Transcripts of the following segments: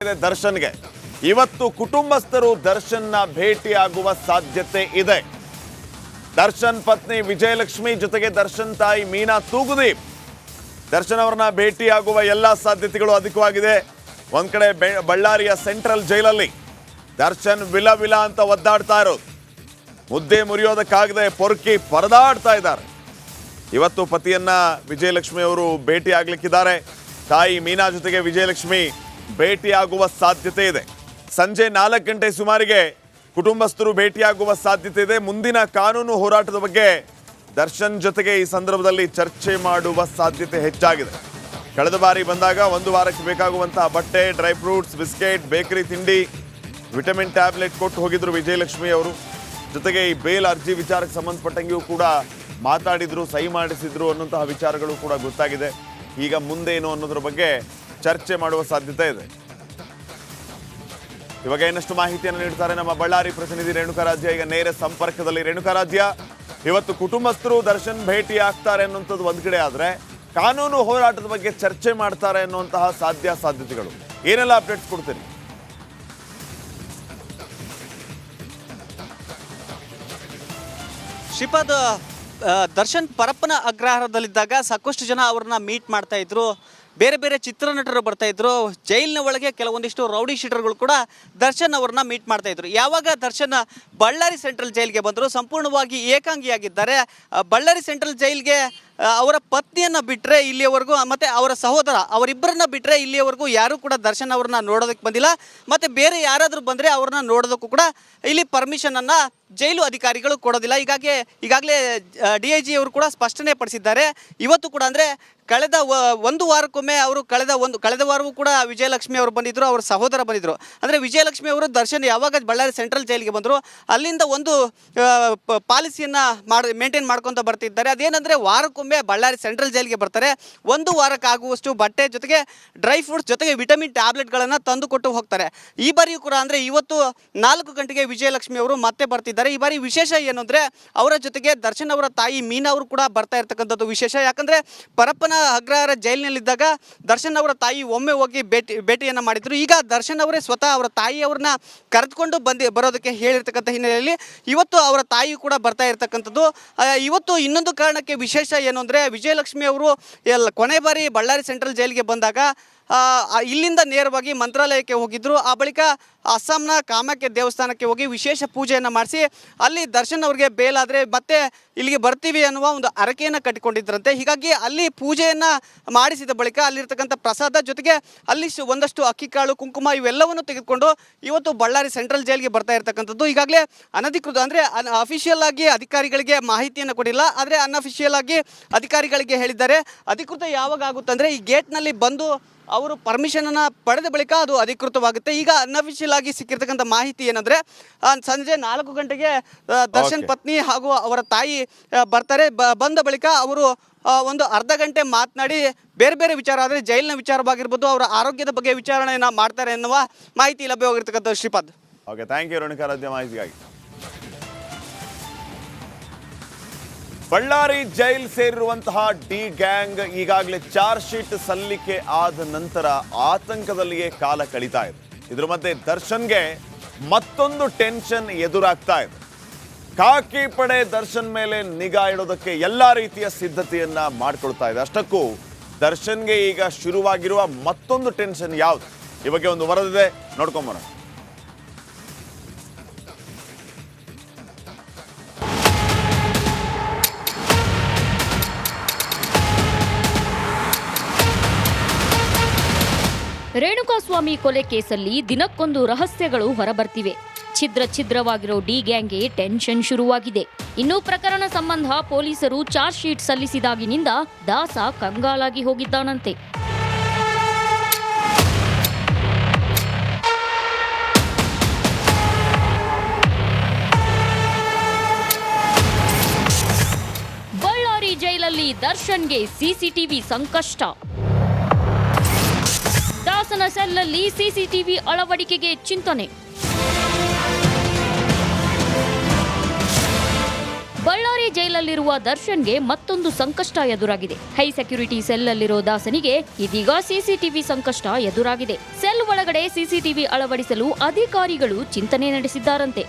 ದರ್ಶನ್ಗೆ ಇವತ್ತು ಕುಟುಂಬಸ್ಥರು ದರ್ಶನ್ನ ಭೇಟಿಯಾಗುವ ಸಾಧ್ಯತೆ ಇದೆ. ದರ್ಶನ್ ಪತ್ನಿ ವಿಜಯಲಕ್ಷ್ಮಿ ಜೊತೆಗೆ ದರ್ಶನ್ ತಾಯಿ ಮೀನಾ ತೂಗುದೀಪ್ ದರ್ಶನ್ ಅವರನ್ನ ಭೇಟಿಯಾಗುವ ಎಲ್ಲಾ ಸಾಧ್ಯತೆಗಳು ಅಧಿಕವಾಗಿದೆ. ಒಂದ್ ಕಡೆ ಬಳ್ಳಾರಿಯ ಸೆಂಟ್ರಲ್ ಜೈಲಲ್ಲಿ ದರ್ಶನ್ ವಿಲ ವಿಲ ಅಂತ ಒದ್ದಾಡ್ತಾ ಇರೋದು, ಮುದ್ದೆ ಮುರಿಯೋದಕ್ಕಾಗದೆ ಪೊರ್ಕಿ ಪರದಾಡ್ತಾ ಇದ್ದಾರೆ. ಇವತ್ತು ಪತಿಯನ್ನ ವಿಜಯಲಕ್ಷ್ಮಿ ಅವರು ಭೇಟಿ ಆಗ್ಲಿಕ್ಕಿದ್ದಾರೆ. ತಾಯಿ ಮೀನಾ ಜೊತೆಗೆ ವಿಜಯಲಕ್ಷ್ಮಿ ಭೇಟಿಯಾಗುವ ಸಾಧ್ಯತೆ ಇದೆ. ಸಂಜೆ 4 ಗಂಟೆ ಸುಮಾರಿಗೆ ಕುಟುಂಬಸ್ಥರು ಭೇಟಿಯಾಗುವ ಸಾಧ್ಯತೆ ಇದೆ. ಮುಂದಿನ ಕಾನೂನು ಹೋರಾಟದ ಬಗ್ಗೆ ದರ್ಶನ್ ಜೊತೆಗೆ ಈ ಸಂದರ್ಭದಲ್ಲಿ ಚರ್ಚೆ ಮಾಡುವ ಸಾಧ್ಯತೆ ಹೆಚ್ಚಾಗಿದೆ. ಕಳೆದ ಬಾರಿ ಬಂದಾಗ 1 ವಾರಕ್ಕೆ ಬೇಕಾಗುವಂತಹ ಬಟ್ಟೆ, ಡ್ರೈ ಫ್ರೂಟ್ಸ್, ಬಿಸ್ಕೆಟ್, ಬೇಕರಿ ತಿಂಡಿ, ವಿಟಮಿನ್ ಟ್ಯಾಬ್ಲೆಟ್ ಕೊಟ್ಟು ಹೋಗಿದ್ರು ವಿಜಯಲಕ್ಷ್ಮಿ ಅವರು. ಜೊತೆಗೆ ಈ ಬೇಲ್ ಅರ್ಜಿ ವಿಚಾರಕ್ಕೆ ಸಂಬಂಧಪಟ್ಟಂಗೆಯೂ ಕೂಡ ಮಾತಾಡಿದ್ರು, ಸಹಿ ಮಾಡಿಸಿದ್ರು ಅನ್ನುವಂತಹ ವಿಚಾರಗಳು ಕೂಡ ಗೊತ್ತಾಗಿದೆ. ಈಗ ಮುಂದೇನು ಅನ್ನೋದ್ರ ಬಗ್ಗೆ ಚರ್ಚೆ ಮಾಡುವ ಸಾಧ್ಯತೆ ಇದೆ. ಇವಾಗ ಇನ್ನಷ್ಟು ಮಾಹಿತಿಯನ್ನು ನೀಡ್ತಾರೆ ನಮ್ಮ ಬಳ್ಳಾರಿ ಪ್ರತಿನಿಧಿ ರೇಣುಕಾ ರಾಜ್ಯ. ಈಗ ನೇರ ಸಂಪರ್ಕದಲ್ಲಿ ರೇಣುಕಾ ರಾಜ್ಯ, ಇವತ್ತು ಕುಟುಂಬಸ್ಥರು ದರ್ಶನ್ ಭೇಟಿ ಆಗ್ತಾರೆ ಅನ್ನುವಂಥದ್ದು ಒಂದ್ ಕಡೆ ಆದ್ರೆ ಕಾನೂನು ಹೋರಾಟದ ಬಗ್ಗೆ ಚರ್ಚೆ ಮಾಡ್ತಾರೆ ಅನ್ನುವಂತಹ ಸಾಧ್ಯತೆಗಳು ಏನೆಲ್ಲ ಅಪ್ಡೇಟ್ಸ್ ಕೊಡ್ತೀರಿ? ಶ್ರೀಪಾದ್, ದರ್ಶನ್ ಪರಪ್ಪನ ಅಗ್ರಹಾರದಲ್ಲಿದ್ದಾಗ ಸಾಕಷ್ಟು ಜನ ಅವ್ರನ್ನ ಮೀಟ್ ಮಾಡ್ತಾ ಇದ್ರು. ಬೇರೆ ಬೇರೆ ಚಿತ್ರನಟರು ಬರ್ತಾ ಇದ್ರು. ಜೈಲಿನ ಒಳಗೆ ಕೆಲವೊಂದಿಷ್ಟು ರೌಡಿ ಶೀಟರ್ಗಳು ಕೂಡ ದರ್ಶನ್ ಅವ್ರನ್ನ ಮೀಟ್ ಮಾಡ್ತಾ ಇದ್ರು. ಯಾವಾಗ ದರ್ಶನ್ ಬಳ್ಳಾರಿ ಸೆಂಟ್ರಲ್ ಜೈಲ್ಗೆ ಬಂದರು, ಸಂಪೂರ್ಣವಾಗಿ ಏಕಾಂಗಿಯಾಗಿದ್ದಾರೆ. ಬಳ್ಳಾರಿ ಸೆಂಟ್ರಲ್ ಜೈಲ್ಗೆ ಅವರ ಪತ್ನಿಯನ್ನು ಬಿಟ್ಟರೆ ಇಲ್ಲಿಯವರೆಗೂ, ಮತ್ತು ಅವರ ಸಹೋದರ ಅವರಿಬ್ಬರನ್ನ ಬಿಟ್ಟರೆ ಇಲ್ಲಿಯವರೆಗೂ ಯಾರೂ ಕೂಡ ದರ್ಶನ್ ಅವ್ರನ್ನ ನೋಡೋದಕ್ಕೆ ಬಂದಿಲ್ಲ. ಮತ್ತು ಬೇರೆ ಯಾರಾದರೂ ಬಂದರೆ ಅವ್ರನ್ನ ನೋಡೋದಕ್ಕೂ ಕೂಡ ಇಲ್ಲಿ ಪರ್ಮಿಷನನ್ನು ಜೈಲು ಅಧಿಕಾರಿಗಳು ಕೊಡೋದಿಲ್ಲ. ಈಗಾಗಲೇ DIG ಅವರು ಕೂಡ ಸ್ಪಷ್ಟನೆ ಪಡಿಸಿದ್ದಾರೆ. ಇವತ್ತು ಕೂಡ ಅಂದರೆ ಕಳೆದ 1 ವಾರಕ್ಕೊಮ್ಮೆ ಅವರು ಕಳೆದ ವಾರವೂ ಕೂಡ ವಿಜಯಲಕ್ಷ್ಮಿ ಅವರು ಬಂದಿದ್ದರು, ಅವರ ಸಹೋದರ ಬಂದಿದ್ದರು. ಅಂದರೆ ವಿಜಯಲಕ್ಷ್ಮಿ ಅವರು ದರ್ಶನ್ ಯಾವಾಗ ಬಳ್ಳಾರಿ ಸೆಂಟ್ರಲ್ ಜೈಲಿಗೆ ಬಂದರು ಅಲ್ಲಿಂದ ಒಂದು ಪಾಲಿಸಿಯನ್ನು ಮೇಂಟೈನ್ ಮಾಡ್ಕೊತ ಬರ್ತಿದ್ದಾರೆ. ಅದೇನೆಂದರೆ ವಾರಕ್ಕೊಮ್ಮೆ ಬಳ್ಳಾರಿ ಸೆಂಟ್ರಲ್ ಜೈಲಿಗೆ ಬರ್ತಾರೆ. 1 ವಾರಕ್ಕಾಗುವಷ್ಟು ಬಟ್ಟೆ ಜೊತೆಗೆ ಡ್ರೈ ಫ್ರೂಟ್ಸ್ ಜೊತೆಗೆ ವಿಟಮಿನ್ ಟ್ಯಾಬ್ಲೆಟ್ಗಳನ್ನು ತಂದು ಕೊಟ್ಟು ಹೋಗ್ತಾರೆ. ಈ ಬಾರಿಯೂ ಕೂಡ ಅಂದರೆ ಇವತ್ತು 4 ಗಂಟೆಗೆ ವಿಜಯಲಕ್ಷ್ಮಿ ಅವರು ಮತ್ತೆ ಬರ್ತಿದ್ದಾರೆ. ಈ ಬಾರಿ ವಿಶೇಷ ಏನು ಅಂದರೆ ಅವರ ಜೊತೆಗೆ ದರ್ಶನ್ ಅವರ ತಾಯಿ ಮೀನಾ ಅವರು ಕೂಡ ಬರ್ತಾ ಇರ್ತಕ್ಕಂಥದ್ದು ವಿಶೇಷ. ಯಾಕಂದರೆ ಪರಪ್ಪನ ಅಗ್ರಹಾರ ಜೈಲಿನಲ್ಲಿದ್ದಾಗ ದರ್ಶನ್ ಅವರ ತಾಯಿ ಒಮ್ಮೆ ಹೋಗಿ ಭೇಟಿಯನ್ನು ಮಾಡಿದ್ರು. ಈಗ ದರ್ಶನ್ ಅವರೇ ಸ್ವತಃ ಅವರ ತಾಯಿಯವ್ರನ್ನ ಕರೆದುಕೊಂಡು ಬರೋದಕ್ಕೆ ಹೇಳಿರ್ತಕ್ಕಂಥ ಹಿನ್ನೆಲೆಯಲ್ಲಿ ಇವತ್ತು ಅವರ ತಾಯಿ ಕೂಡ ಬರ್ತಾ ಇರ್ತಕ್ಕಂಥದ್ದು. ಇವತ್ತು ಇನ್ನೊಂದು ಕಾರಣಕ್ಕೆ ವಿಶೇಷ ಏನು ಅಂದರೆ ವಿಜಯಲಕ್ಷ್ಮಿ ಅವರು ಕೊನೆ ಬಾರಿ ಬಳ್ಳಾರಿ ಸೆಂಟ್ರಲ್ ಜೈಲಿಗೆ ಬಂದಾಗ ಇಲ್ಲಿಂದ ನೇರವಾಗಿ ಮಂತ್ರಾಲಯಕ್ಕೆ ಹೋಗಿದ್ದರು. ಆ ಬಳಿಕ ಅಸ್ಸಾಂನ ಕಾಮಾಖ್ಯ ದೇವಸ್ಥಾನಕ್ಕೆ ಹೋಗಿ ವಿಶೇಷ ಪೂಜೆಯನ್ನು ಮಾಡಿಸಿ ಅಲ್ಲಿ ದರ್ಶನ್ ಅವ್ರಿಗೆ ಬೇಲಾದರೆ ಮತ್ತೆ ಇಲ್ಲಿಗೆ ಬರ್ತೀವಿ ಅನ್ನುವ ಒಂದು ಹರಕೆಯನ್ನು ಕಟ್ಟಿಕೊಂಡಿದ್ದರಂತೆ. ಹೀಗಾಗಿ ಅಲ್ಲಿ ಪೂಜೆಯನ್ನು ಮಾಡಿಸಿದ ಬಳಿಕ ಅಲ್ಲಿರ್ತಕ್ಕಂಥ ಪ್ರಸಾದ ಜೊತೆಗೆ ಅಲ್ಲಿ ಒಂದಷ್ಟು ಅಕ್ಕಿ ಕಾಳು, ಕುಂಕುಮ ಇವೆಲ್ಲವನ್ನು ತೆಗೆದುಕೊಂಡು ಇವತ್ತು ಬಳ್ಳಾರಿ ಸೆಂಟ್ರಲ್ ಜೈಲಿಗೆ ಬರ್ತಾ ಇರ್ತಕ್ಕಂಥದ್ದು. ಈಗಾಗಲೇ ಅನಧಿಕೃತ ಅಂದರೆ ಅಫಿಷಿಯಲ್ ಆಗಿ ಅಧಿಕಾರಿಗಳಿಗೆ ಮಾಹಿತಿಯನ್ನು ಕೊಟ್ಟಿಲ್ಲ, ಆದರೆ ಅನ್ಅಫಿಷಿಯಲ್ ಆಗಿ ಅಧಿಕಾರಿಗಳಿಗೆ ಹೇಳಿದ್ದಾರೆ. ಅಧಿಕೃತ ಯಾವಾಗ ಆಗುತ್ತೆ ಅಂದರೆ ಈ ಗೇಟ್ನಲ್ಲಿ ಬಂದು ಅವರು ಪರ್ಮಿಷನನ್ನು ಪಡೆದ ಬಳಿಕ ಅದು ಅಧಿಕೃತವಾಗುತ್ತೆ. ಈಗ ಅನ್ಅಫಿಷಿಯಲ್ ಆಗಿ ಸಿಕ್ಕಿರ್ತಕ್ಕಂಥ ಮಾಹಿತಿ ಏನಂದರೆ ಸಂಜೆ 4 ಗಂಟೆಗೆ ದರ್ಶನ್ ಪತ್ನಿ ಹಾಗೂ ಅವರ ತಾಯಿ ಬರ್ತಾರೆ. ಬಂದ ಬಳಿಕ ಅವರು ಒಂದು ಅರ್ಧ ಗಂಟೆ ಮಾತನಾಡಿ ಬೇರೆ ಬೇರೆ ವಿಚಾರ ಆದರೆ ಜೈಲಿನ ವಿಚಾರವಾಗಿರ್ಬೋದು, ಅವರ ಆರೋಗ್ಯದ ಬಗ್ಗೆ ವಿಚಾರಣೆಯನ್ನು ಮಾಡ್ತಾರೆ ಎನ್ನುವ ಮಾಹಿತಿ ಲಭ್ಯವಾಗಿರ್ತಕ್ಕಂಥ Shripad. Okay, thank you Renuka ರಾಜ್ಯ ಮಾಹಿತಿಗಾಗಿ. ಬಳ್ಳಾರಿ ಜೈಲ್ ಸೇರಿರುವಂತಹ ಡಿ ಗ್ಯಾಂಗ್ ಈಗಾಗಲೇ ಚಾರ್ಜ್ ಶೀಟ್ ಸಲ್ಲಿಕೆ ಆದ ನಂತರ ಆತಂಕದಲ್ಲಿಯೇ ಕಾಲ ಕಳೀತಾ ಇದೆ. ಇದ್ರ ಮಧ್ಯೆ ದರ್ಶನ್ಗೆ ಮತ್ತೊಂದು ಟೆನ್ಷನ್ ಎದುರಾಗ್ತಾ ಇದೆ. ಖಾಕಿ ಪಡೆ ದರ್ಶನ್ ಮೇಲೆ ನಿಗಾ ಇಡೋದಕ್ಕೆ ಎಲ್ಲಾ ರೀತಿಯ ಸಿದ್ಧತೆಯನ್ನ ಮಾಡ್ಕೊಳ್ತಾ ಇದೆ. ಅಷ್ಟಕ್ಕೂ ದರ್ಶನ್ಗೆ ಈಗ ಶುರುವಾಗಿರುವ ಮತ್ತೊಂದು ಟೆನ್ಷನ್ ಯಾವುದು? ಈ ಬಗ್ಗೆ ಒಂದು ವರದಿದೆ, ನೋಡ್ಕೊಂಬರೋಣ. ರೇಣುಕಾಸ್ವಾಮಿ ಕೊಲೆ ಕೇಸಲ್ಲಿ ದಿನಕ್ಕೊಂದು ರಹಸ್ಯಗಳು ಹೊರಬರ್ತಿವೆ. ಛಿದ್ರವಾಗಿರೋ ಡಿ ಗ್ಯಾಂಗ್ಗೆ ಟೆನ್ಷನ್ ಶುರುವಾಗಿದೆ. ಇನ್ನು ಪ್ರಕರಣ ಸಂಬಂಧ ಪೊಲೀಸರು ಚಾರ್ಜ್ ಶೀಟ್ ಸಲ್ಲಿಸಿದಾಗಿನಿಂದ ದಾಸ ಕಂಗಾಲಾಗಿ ಹೋಗಿದ್ದಾನಂತೆ. ಬಳ್ಳಾರಿ ಜೈಲಲ್ಲಿ ದರ್ಶನ್ಗೆ ಸಿಸಿಟಿವಿ ಸಂಕಷ್ಟ. ದಾಸನ ಸೆಲ್ಲಲ್ಲಿ ಸಿಸಿಟಿವಿ ಅಳವಡಿಕೆಗೆ ಚಿಂತನೆ. ಬಳ್ಳಾರಿ ಜೈಲಲ್ಲಿರುವ ದರ್ಶನ್ಗೆ ಮತ್ತೊಂದು ಸಂಕಷ್ಟ ಎದುರಾಗಿದೆ. ಹೈ ಸೆಕ್ಯೂರಿಟಿ ಸೆಲ್ ಅಲ್ಲಿರೋ ದಾಸನಿಗೆ ಇದೀಗ ಸಿಸಿಟಿವಿ ಸಂಕಷ್ಟ ಎದುರಾಗಿದೆ. ಸೆಲ್ ಒಳಗಡೆ ಸಿಸಿಟಿವಿ ಅಳವಡಿಸಲು ಅಧಿಕಾರಿಗಳು ಚಿಂತನೆ ನಡೆಸಿದ್ದಾರಂತೆ.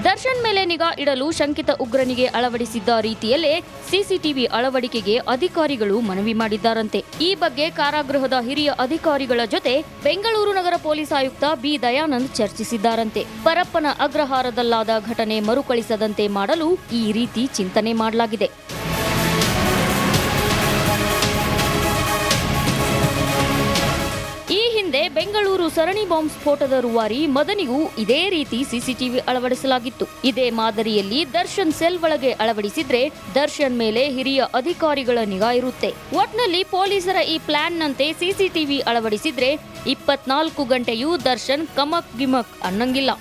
ದರ್ಶನ್ ಮೇಲೆ ನಿಗಾ ಇಡಲು ಶಂಕಿತ ಉಗ್ರನಿಗೆ ಅಳವಡಿಸಿದ್ದ ರೀತಿಯಲ್ಲೇ ಸಿಸಿಟಿವಿ ಅಳವಡಿಕೆಗೆ ಅಧಿಕಾರಿಗಳು ಮನವಿ ಮಾಡಿದ್ದಾರಂತೆ. ಈ ಬಗ್ಗೆ ಕಾರಾಗೃಹದ ಹಿರಿಯ ಅಧಿಕಾರಿಗಳ ಜೊತೆ ಬೆಂಗಳೂರು ನಗರ ಪೊಲೀಸ್ ಆಯುಕ್ತ ಬಿ ದಯಾನಂದ್ ಚರ್ಚಿಸಿದ್ದಾರಂತೆ. ಪರಪ್ಪನ ಅಗ್ರಹಾರದಲ್ಲಾದ ಘಟನೆ ಮರುಕಳಿಸದಂತೆ ಮಾಡಲು ಈ ರೀತಿ ಚಿಂತನೆ ಮಾಡಲಾಗಿದೆ. ಈ ಹಿಂದೆ ಬೆಂಗಳೂರು ಸರಣಿ ಬಾಂಬ್ ಸ್ಫೋಟದ ರೂವಾರಿ ಮದನಿಗೂ ಇದೇ ರೀತಿ ಸಿಸಿಟಿವಿ ಅಳವಡಿಸಲಾಗಿತ್ತು. ಇದೇ ಮಾದರಿಯಲ್ಲಿ ದರ್ಶನ್ ಸೆಲ್ ಒಳಗೆ ಅಳವಡಿಸಿದ್ರೆ ದರ್ಶನ್ ಮೇಲೆ ಹಿರಿಯ ಅಧಿಕಾರಿಗಳ ನಿಗಾ ಇರುತ್ತೆ. ಒಟ್ನಲ್ಲಿ ಪೊಲೀಸರ ಈ ಪ್ಲಾನ್ನಂತೆ ಸಿಸಿಟಿವಿ ಅಳವಡಿಸಿದ್ರೆ 24 ಗಂಟೆಯೂ ದರ್ಶನ್ ಕಮಕ್ ಗಿಮಕ್ ಅನ್ನಂಗಿಲ್ಲ.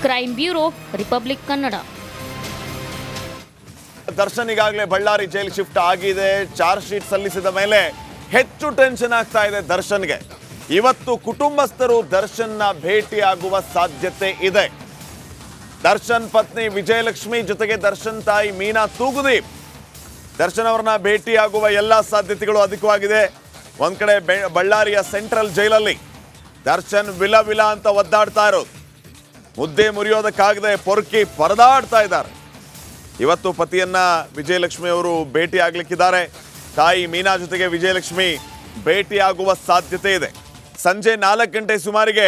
Crime bureau, republic Kannada. Darshan ಈಗಾಗಲೇ ಬಳ್ಳಾರಿ ಜೈಲ್ ಶಿಫ್ಟ್ ಆಗಿದೆ. ಚಾರ್ಜ್ ಶೀಟ್ ಸಲ್ಲಿಸಿದ ಮೇಲೆ ಹೆಚ್ಚು ಟೆನ್ಷನ್ ಆಗ್ತಾ ಇದೆ ದರ್ಶನ್ಗೆ. ಇವತ್ತು ಕುಟುಂಬಸ್ಥರು ದರ್ಶನ್ನ ಭೇಟಿಯಾಗುವ ಸಾಧ್ಯತೆ ಇದೆ. ದರ್ಶನ್ ಪತ್ನಿ ವಿಜಯಲಕ್ಷ್ಮಿ ಜೊತೆಗೆ ದರ್ಶನ್ ತಾಯಿ ಮೀನಾ ತೂಗುದೀಪ್ ದರ್ಶನ್ ಅವರನ್ನ ಭೇಟಿಯಾಗುವ ಎಲ್ಲ ಸಾಧ್ಯತೆಗಳು ಅಧಿಕವಾಗಿದೆ. ಒಂದ್ ಕಡೆ ಬಳ್ಳಾರಿಯ ಸೆಂಟ್ರಲ್ ಜೈಲಲ್ಲಿ ದರ್ಶನ್ ವಿಲ ವಿಲ ಅಂತ ಒದ್ದಾಡ್ತಾ ಇರೋದು, ಮುದ್ದೆ ಮುರಿಯೋದಕ್ಕಾಗದೆ ಪೊರ್ಕಿ ಪರದಾಡ್ತಾ ಇದ್ದಾರೆ. ಇವತ್ತು ಪತಿಯನ್ನ ವಿಜಯಲಕ್ಷ್ಮಿ ಅವರು ಭೇಟಿ ಆಗ್ಲಿಕ್ಕಿದ್ದಾರೆ. ತಾಯಿ ಮೀನಾ ಜೊತೆಗೆ ವಿಜಯಲಕ್ಷ್ಮಿ ಭೇಟಿಯಾಗುವ ಸಾಧ್ಯತೆ ಇದೆ. ಸಂಜೆ 4 ಗಂಟೆ ಸುಮಾರಿಗೆ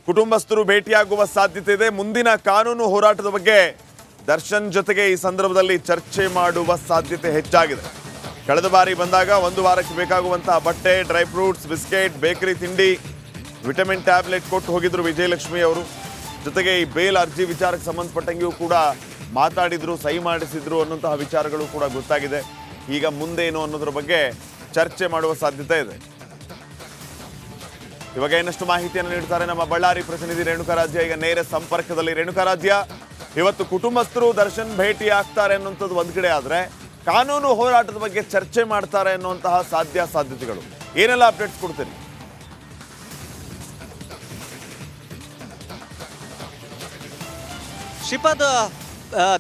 ಕುಟುಂಬಸ್ಥರು ಭೇಟಿಯಾಗುವ ಸಾಧ್ಯತೆ ಇದೆ. ಮುಂದಿನ ಕಾನೂನು ಹೋರಾಟದ ಬಗ್ಗೆ ದರ್ಶನ್ ಜೊತೆಗೆ ಈ ಸಂದರ್ಭದಲ್ಲಿ ಚರ್ಚೆ ಮಾಡುವ ಸಾಧ್ಯತೆ ಹೆಚ್ಚಾಗಿದೆ. ಕಳೆದ ಬಾರಿ ಬಂದಾಗ 1 ವಾರಕ್ಕೆ ಬೇಕಾಗುವಂತಹ ಬಟ್ಟೆ, ಡ್ರೈ ಫ್ರೂಟ್ಸ್, ಬಿಸ್ಕೆಟ್, ಬೇಕರಿ ತಿಂಡಿ, ವಿಟಮಿನ್ ಟ್ಯಾಬ್ಲೆಟ್ ಕೊಟ್ಟು ಹೋಗಿದ್ರು ವಿಜಯಲಕ್ಷ್ಮಿ ಅವರು. ಜೊತೆಗೆ ಈ ಬೇಲ್ ಅರ್ಜಿ ವಿಚಾರಕ್ಕೆ ಸಂಬಂಧಪಟ್ಟಂಗೆಯೂ ಕೂಡ ಮಾತಾಡಿದ್ರು, ಸಹಿ ಮಾಡಿಸಿದ್ರು ಅನ್ನುವಂತಹ ವಿಚಾರಗಳು ಕೂಡ ಗೊತ್ತಾಗಿದೆ. ಈಗ ಮುಂದೇನು ಅನ್ನೋದ್ರ ಬಗ್ಗೆ ಚರ್ಚೆ ಮಾಡುವ ಸಾಧ್ಯತೆ ಇದೆ. ಇವಾಗ ಇನ್ನಷ್ಟು ಮಾಹಿತಿಯನ್ನು ನೀಡ್ತಾರೆ ನಮ್ಮ ಬಳ್ಳಾರಿ ಪ್ರತಿನಿಧಿ ರೇಣುಕಾ ರಾಜ್ಯ. ಈಗ ನೇರ ಸಂಪರ್ಕದಲ್ಲಿ ರೇಣುಕಾ ರಾಜ್ಯ, ಇವತ್ತು ಕುಟುಂಬಸ್ಥರು ದರ್ಶನ್ ಭೇಟಿ ಆಗ್ತಾರೆ ಅನ್ನುವಂಥದ್ದು ಒಂದ್ ಕಡೆ ಆದ್ರೆ ಕಾನೂನು ಹೋರಾಟದ ಬಗ್ಗೆ ಚರ್ಚೆ ಮಾಡ್ತಾರೆ ಅನ್ನುವಂತಹ ಸಾಧ್ಯತೆಗಳು ಏನೆಲ್ಲ ಅಪ್ಡೇಟ್ಸ್ ಕೊಡ್ತೀರಿ? ಶ್ರೀಪಾದ್,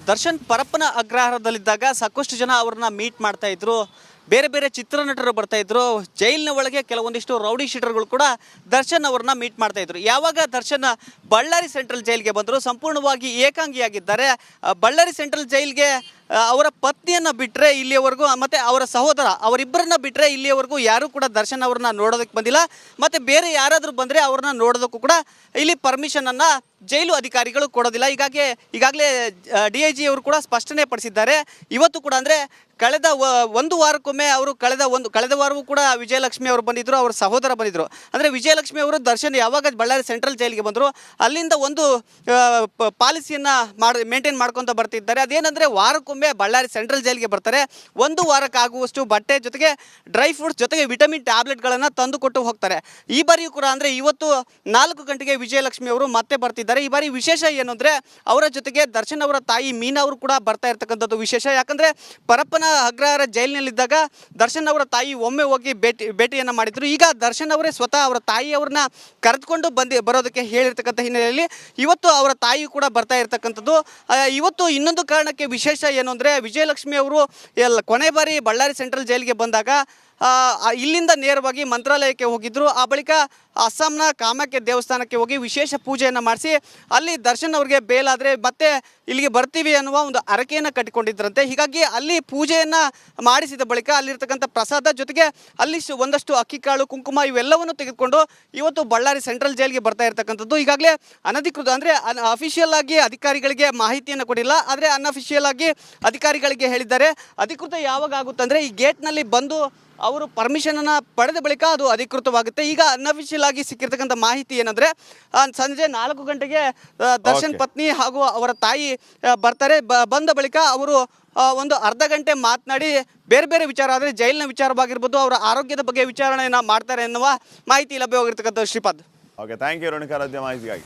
ದರ್ಶನ್ ಪರಪ್ಪನ ಅಗ್ರಹಾರದಲ್ಲಿದ್ದಾಗ ಸಾಕಷ್ಟು ಜನ ಅವ್ರನ್ನ ಮೀಟ್ ಮಾಡ್ತಾ ಇದ್ರು. ಬೇರೆ ಬೇರೆ ಚಿತ್ರನಟರು ಬರ್ತಾ ಇದ್ರು. ಜೈಲಿನ ಒಳಗೆ ಕೆಲವೊಂದಿಷ್ಟು ರೌಡಿ ಶೀಟರ್ಗಳು ಕೂಡ ದರ್ಶನ್ ಅವ್ರನ್ನ ಮೀಟ್ ಮಾಡ್ತಾ ಇದ್ರು. ಯಾವಾಗ ದರ್ಶನ್ ಬಳ್ಳಾರಿ ಸೆಂಟ್ರಲ್ ಜೈಲ್ಗೆ ಬಂದರು, ಸಂಪೂರ್ಣವಾಗಿ ಏಕಾಂಗಿಯಾಗಿದ್ದಾರೆ. ಬಳ್ಳಾರಿ ಸೆಂಟ್ರಲ್ ಜೈಲ್ಗೆ ಅವರ ಪತ್ನಿಯನ್ನು ಬಿಟ್ಟರೆ ಇಲ್ಲಿಯವರೆಗೂ, ಮತ್ತು ಅವರ ಸಹೋದರ, ಅವರಿಬ್ಬರನ್ನ ಬಿಟ್ಟರೆ ಇಲ್ಲಿಯವರೆಗೂ ಯಾರೂ ಕೂಡ ದರ್ಶನ್ ಅವ್ರನ್ನ ನೋಡೋದಕ್ಕೆ ಬಂದಿಲ್ಲ. ಮತ್ತು ಬೇರೆ ಯಾರಾದರೂ ಬಂದರೆ ಅವ್ರನ್ನ ನೋಡೋದಕ್ಕೂ ಕೂಡ ಇಲ್ಲಿ ಪರ್ಮಿಷನನ್ನು ಜೈಲು ಅಧಿಕಾರಿಗಳು ಕೊಡೋದಿಲ್ಲ. ಈಗಾಗಲೇ DIG ಅವರು ಕೂಡ ಸ್ಪಷ್ಟನೆ ಪಡಿಸಿದ್ದಾರೆ. ಇವತ್ತು ಕೂಡ ಅಂದರೆ ಕಳೆದ 1 ವಾರಕ್ಕೊಮ್ಮೆ ಅವರು ಕಳೆದ ವಾರವೂ ಕೂಡ ವಿಜಯಲಕ್ಷ್ಮಿ ಅವರು ಬಂದಿದ್ದರು, ಅವರ ಸಹೋದರ ಬಂದಿದ್ದರು. ಅಂದರೆ ವಿಜಯಲಕ್ಷ್ಮಿ ಅವರು ದರ್ಶನ್ ಯಾವಾಗ ಬಳ್ಳಾರಿ ಸೆಂಟ್ರಲ್ ಜೈಲಿಗೆ ಬಂದರು ಅಲ್ಲಿಂದ ಒಂದು ಪಾಲಿಸಿಯನ್ನು ಮೇಂಟೈನ್ ಮಾಡ್ಕೊತ ಬರ್ತಿದ್ದಾರೆ. ಅದೇನೆಂದರೆ ವಾರಕ್ಕೊಮ್ಮೆ ಬಳ್ಳಾರಿ ಸೆಂಟ್ರಲ್ ಜೈಲಿಗೆ ಬರ್ತಾರೆ. 1 ವಾರಕ್ಕಾಗುವಷ್ಟು ಬಟ್ಟೆ ಜೊತೆಗೆ ಡ್ರೈ ಫ್ರೂಟ್ಸ್ ಜೊತೆಗೆ ವಿಟಮಿನ್ ಟ್ಯಾಬ್ಲೆಟ್ಗಳನ್ನು ತಂದು ಕೊಟ್ಟು ಹೋಗ್ತಾರೆ. ಈ ಬಾರಿಯೂ ಕೂಡ ಅಂದರೆ ಇವತ್ತು 4 ಗಂಟೆಗೆ ವಿಜಯಲಕ್ಷ್ಮಿ ಅವರು ಮತ್ತೆ ಬರ್ತಿದ್ದಾರೆ. ಈ ಬಾರಿ ವಿಶೇಷ ಏನು ಅಂದರೆ ಅವರ ಜೊತೆಗೆ ದರ್ಶನ್ ಅವರ ತಾಯಿ ಮೀನಾ ಅವರು ಕೂಡ ಬರ್ತಾ ಇರ್ತಕ್ಕಂಥದ್ದು ವಿಶೇಷ. ಯಾಕಂದರೆ ಪರಪ್ಪನ ಅಗ್ರಹಾರ ಜೈಲಿನಲ್ಲಿದ್ದಾಗ ದರ್ಶನ್ ಅವರ ತಾಯಿ ಒಮ್ಮೆ ಹೋಗಿ ಭೇಟಿಯನ್ನು ಮಾಡಿದ್ರು. ಈಗ ದರ್ಶನ್ ಅವರೇ ಸ್ವತಃ ಅವರ ತಾಯಿಯವ್ರನ್ನ ಕರೆದುಕೊಂಡು ಬರೋದಕ್ಕೆ ಹೇಳಿರ್ತಕ್ಕಂಥ ಹಿನ್ನೆಲೆಯಲ್ಲಿ ಇವತ್ತು ಅವರ ತಾಯಿ ಕೂಡ ಬರ್ತಾ ಇರ್ತಕ್ಕಂಥದ್ದು. ಇವತ್ತು ಇನ್ನೊಂದು ಕಾರಣಕ್ಕೆ ವಿಶೇಷ ಏನು ಅಂದರೆ ವಿಜಯಲಕ್ಷ್ಮಿ ಅವರು ಕೊನೆ ಬಾರಿ ಬಳ್ಳಾರಿ ಸೆಂಟ್ರಲ್ ಜೈಲಿಗೆ ಬಂದಾಗ ಇಲ್ಲಿಂದ ನೇರವಾಗಿ ಮಂತ್ರಾಲಯಕ್ಕೆ ಹೋಗಿದ್ದರು. ಆ ಬಳಿಕ ಅಸ್ಸಾಂನ ಕಾಮಾಖ್ಯ ದೇವಸ್ಥಾನಕ್ಕೆ ಹೋಗಿ ವಿಶೇಷ ಪೂಜೆಯನ್ನು ಮಾಡಿಸಿ ಅಲ್ಲಿ ದರ್ಶನ್ ಅವ್ರಿಗೆ ಬೇಲಾದರೆ ಮತ್ತೆ ಇಲ್ಲಿಗೆ ಬರ್ತೀವಿ ಅನ್ನುವ ಒಂದು ಹರಕೆಯನ್ನು ಕಟ್ಟಿಕೊಂಡಿದ್ದರಂತೆ. ಹೀಗಾಗಿ ಅಲ್ಲಿ ಪೂಜೆಯನ್ನು ಮಾಡಿಸಿದ ಬಳಿಕ ಅಲ್ಲಿರ್ತಕ್ಕಂಥ ಪ್ರಸಾದ ಜೊತೆಗೆ ಅಲ್ಲಿ ಒಂದಷ್ಟು ಅಕ್ಕಿ ಕಾಳು, ಕುಂಕುಮ ಇವೆಲ್ಲವನ್ನು ತೆಗೆದುಕೊಂಡು ಇವತ್ತು ಬಳ್ಳಾರಿ ಸೆಂಟ್ರಲ್ ಜೈಲ್ಗೆ ಬರ್ತಾ ಇರ್ತಕ್ಕಂಥದ್ದು. ಈಗಾಗಲೇ ಅನಧಿಕೃತ ಅಂದರೆ ಅಫಿಷಿಯಲ್ ಆಗಿ ಅಧಿಕಾರಿಗಳಿಗೆ ಮಾಹಿತಿಯನ್ನು ಕೊಟ್ಟಿಲ್ಲ, ಆದರೆ ಅನ್ಅಫಿಷಿಯಲ್ ಆಗಿ ಅಧಿಕಾರಿಗಳಿಗೆ ಹೇಳಿದ್ದಾರೆ. ಅಧಿಕೃತ ಯಾವಾಗ ಆಗುತ್ತಂದರೆ ಈ ಗೇಟ್ನಲ್ಲಿ ಬಂದು ಅವರು ಪರ್ಮಿಷನನ್ನು ಪಡೆದ ಬಳಿಕ ಅದು ಅಧಿಕೃತವಾಗುತ್ತೆ. ಈಗ ಅನ್ಅಫಿಷಿಯಲ್ ಆಗಿ ಸಿಕ್ಕಿರ್ತಕ್ಕಂಥ ಮಾಹಿತಿ ಏನಂದರೆ ಸಂಜೆ 4 ಗಂಟೆಗೆ ದರ್ಶನ್ ಪತ್ನಿ ಹಾಗೂ ಅವರ ತಾಯಿ ಬರ್ತಾರೆ. ಬಂದ ಬಳಿಕ ಅವರು ಒಂದು ಅರ್ಧ ಗಂಟೆ ಮಾತನಾಡಿ ಬೇರೆ ಬೇರೆ ವಿಚಾರ ಆದರೆ ಜೈಲಿನ ವಿಚಾರವಾಗಿರ್ಬೋದು, ಅವರ ಆರೋಗ್ಯದ ಬಗ್ಗೆ ವಿಚಾರಣೆಯನ್ನು ಮಾಡ್ತಾರೆ ಎನ್ನುವ ಮಾಹಿತಿ ಲಭ್ಯವಾಗಿರ್ತಕ್ಕಂಥ Shripad. Okay, thank you Renuka ರಾಜ್ಯ ಮಾಹಿತಿಗಾಗಿ.